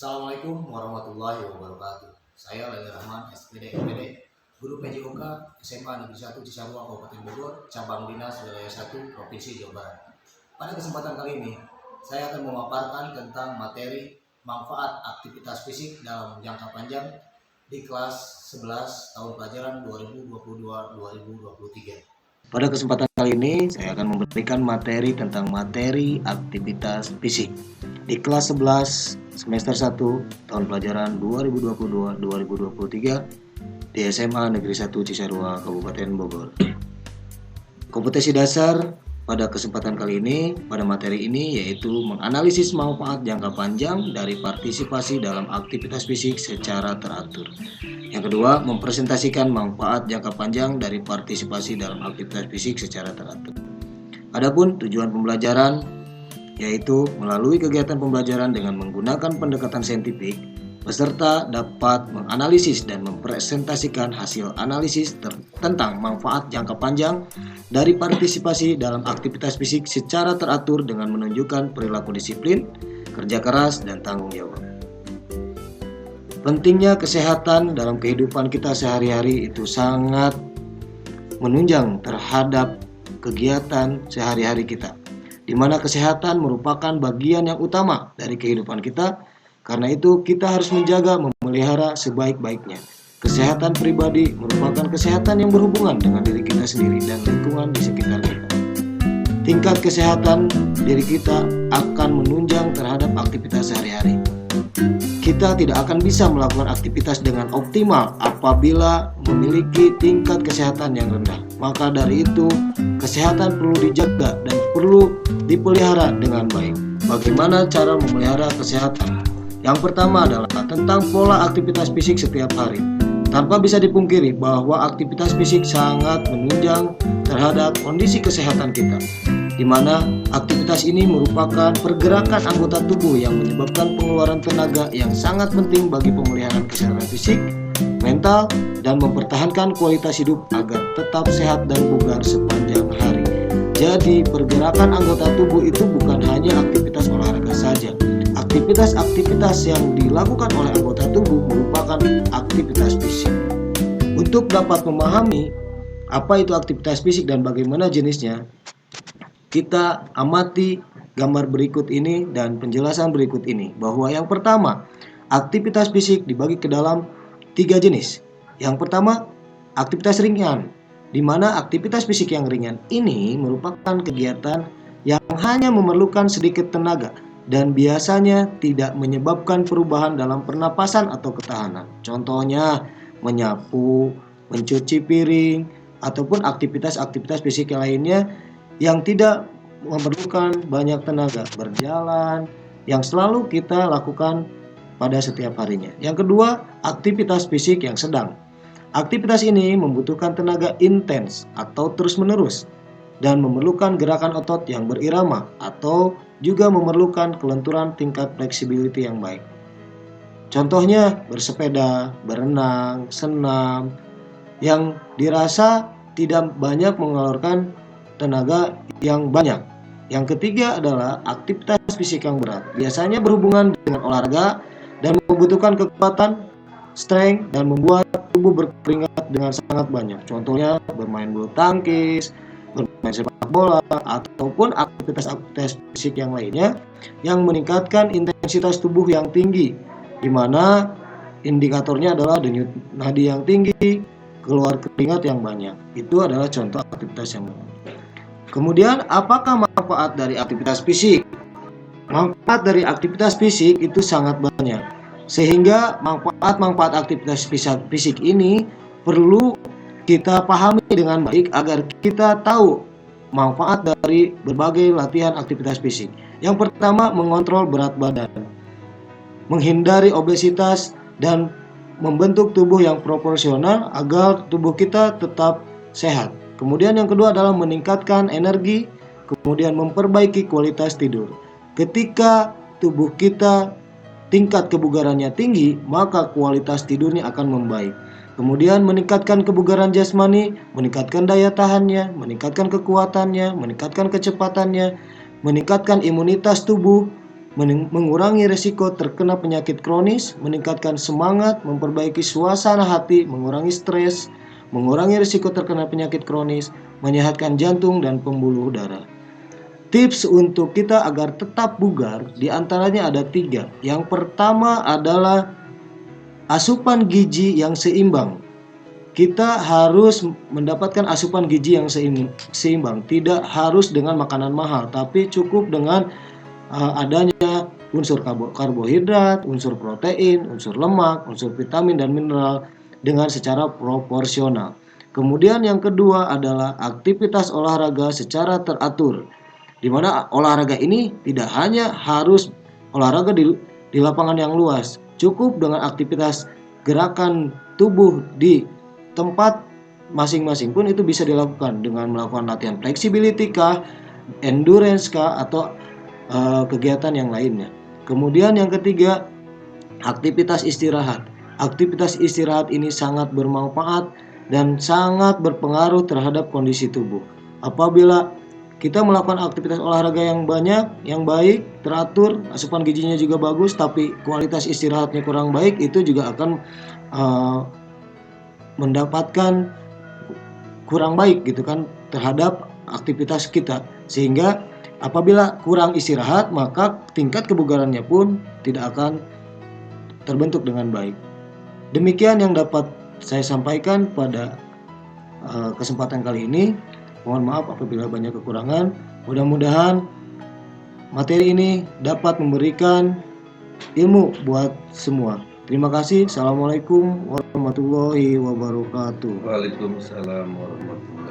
Assalamualaikum warahmatullahi wabarakatuh. Saya Lali Rahman, SPD MPD, Guru PJOK SMA Negeri 1 Cisarua Kabupaten Bogor, Cabang Dinas Wilayah 1 Provinsi Jawa Barat. Pada kesempatan kali ini, saya akan memaparkan tentang materi manfaat aktivitas fisik dalam jangka panjang di kelas 11 tahun pelajaran 2022-2023. Pada kesempatan kali ini, saya akan memberikan materi tentang materi aktivitas fisik di kelas 11 semester 1 tahun pelajaran 2022-2023 di SMA Negeri 1 Cisarua Kabupaten Bogor. Kompetensi dasar pada kesempatan kali ini, pada materi ini, yaitu menganalisis manfaat jangka panjang dari partisipasi dalam aktivitas fisik secara teratur. Yang kedua, mempresentasikan manfaat jangka panjang dari partisipasi dalam aktivitas fisik secara teratur. Adapun tujuan pembelajaran yaitu melalui kegiatan pembelajaran dengan menggunakan pendekatan saintifik, peserta dapat menganalisis dan mempresentasikan hasil analisis tentang manfaat jangka panjang dari partisipasi dalam aktivitas fisik secara teratur dengan menunjukkan perilaku disiplin, kerja keras, dan tanggung jawab. Pentingnya kesehatan dalam kehidupan kita sehari-hari itu sangat menunjang terhadap kegiatan sehari-hari kita, di mana kesehatan merupakan bagian yang utama dari kehidupan kita. Karena itu kita harus menjaga, memelihara sebaik-baiknya. Kesehatan pribadi merupakan kesehatan yang berhubungan dengan diri kita sendiri dan lingkungan di sekitar kita. Tingkat kesehatan diri kita akan menunjang terhadap aktivitas sehari-hari. Kita tidak akan bisa melakukan aktivitas dengan optimal apabila memiliki tingkat kesehatan yang rendah. Maka dari itu, kesehatan perlu dijaga dan perlu dipelihara dengan baik. Bagaimana cara memelihara kesehatan? Yang pertama adalah tentang pola aktivitas fisik setiap hari. Tanpa bisa dipungkiri bahwa aktivitas fisik sangat menunjang terhadap kondisi kesehatan kita, di mana aktivitas ini merupakan pergerakan anggota tubuh yang menyebabkan pengeluaran tenaga yang sangat penting bagi pemeliharaan kesehatan fisik, mental, dan mempertahankan kualitas hidup agar tetap sehat dan bugar sepanjang hari. Jadi, pergerakan anggota tubuh itu bukan hanya aktivitas olahraga saja. Aktivitas-aktivitas yang dilakukan oleh anggota tubuh merupakan aktivitas fisik. Untuk dapat memahami apa itu aktivitas fisik dan bagaimana jenisnya, kita amati gambar berikut ini dan penjelasan berikut ini, bahwa yang pertama, aktivitas fisik dibagi ke dalam 3 jenis. Yang pertama, aktivitas ringan, di mana aktivitas fisik yang ringan ini merupakan kegiatan yang hanya memerlukan sedikit tenaga dan biasanya tidak menyebabkan perubahan dalam pernapasan atau ketahanan. Contohnya menyapu, mencuci piring, ataupun aktivitas-aktivitas fisik lainnya yang tidak memerlukan banyak tenaga, berjalan, yang selalu kita lakukan pada setiap harinya. Yang kedua, aktivitas fisik yang sedang. Aktivitas ini membutuhkan tenaga intens atau terus-menerus dan memerlukan gerakan otot yang berirama atau juga memerlukan kelenturan tingkat flexibility yang baik. Contohnya bersepeda, berenang, senam, yang dirasa tidak banyak mengeluarkan tenaga yang banyak. Yang ketiga adalah aktivitas fisik yang berat. Biasanya berhubungan dengan olahraga dan membutuhkan kekuatan, strength, dan membuat tubuh berkeringat dengan sangat banyak. Contohnya bermain bulu tangkis, bermain sepak bola, ataupun aktivitas-aktivitas fisik yang lainnya yang meningkatkan intensitas tubuh yang tinggi, di mana indikatornya adalah denyut nadi yang tinggi, keluar keringat yang banyak. Itu adalah contoh aktivitas yang banyak. Kemudian, apakah manfaat dari aktivitas fisik? Manfaat dari aktivitas fisik itu sangat banyak, sehingga manfaat-manfaat aktivitas fisik ini perlu kita pahami dengan baik agar kita tahu manfaat dari berbagai latihan aktivitas fisik. Yang pertama, mengontrol berat badan, menghindari obesitas, dan membentuk tubuh yang proporsional agar tubuh kita tetap sehat. Kemudian yang kedua adalah meningkatkan energi, kemudian memperbaiki kualitas tidur. Ketika tubuh kita tingkat kebugarannya tinggi, maka kualitas tidurnya akan membaik. Kemudian meningkatkan kebugaran jasmani, meningkatkan daya tahannya, meningkatkan kekuatannya, meningkatkan kecepatannya, meningkatkan imunitas tubuh, mengurangi resiko terkena penyakit kronis, meningkatkan semangat, memperbaiki suasana hati, mengurangi stres, mengurangi risiko terkena penyakit kronis, menyehatkan jantung dan pembuluh darah. Tips untuk kita agar tetap bugar diantaranya ada 3. Yang pertama adalah asupan gizi yang seimbang. Kita harus mendapatkan asupan gizi yang seimbang. Tidak harus dengan makanan mahal, tapi cukup dengan adanya unsur karbohidrat, unsur protein, unsur lemak, unsur vitamin dan mineral dengan secara proporsional. Kemudian yang kedua adalah aktivitas olahraga secara teratur, di mana olahraga ini tidak hanya harus olahraga di lapangan yang luas, cukup dengan aktivitas gerakan tubuh di tempat masing-masing pun itu bisa dilakukan dengan melakukan latihan flexibility kah, endurance kah, atau kegiatan yang lainnya. Kemudian yang ketiga, aktivitas istirahat. Aktivitas istirahat ini sangat bermanfaat dan sangat berpengaruh terhadap kondisi tubuh. Apabila kita melakukan aktivitas olahraga yang banyak, yang baik, teratur, asupan gizinya juga bagus, tapi kualitas istirahatnya kurang baik, itu juga akan mendapatkan kurang baik gitu kan terhadap aktivitas kita. Sehingga apabila kurang istirahat, maka tingkat kebugarannya pun tidak akan terbentuk dengan baik. Demikian yang dapat saya sampaikan pada kesempatan kali ini. Mohon maaf apabila banyak kekurangan. Mudah-mudahan materi ini dapat memberikan ilmu buat semua. Terima kasih. Assalamualaikum warahmatullahi wabarakatuh. Waalaikumsalam warahmatullahi wabarakatuh.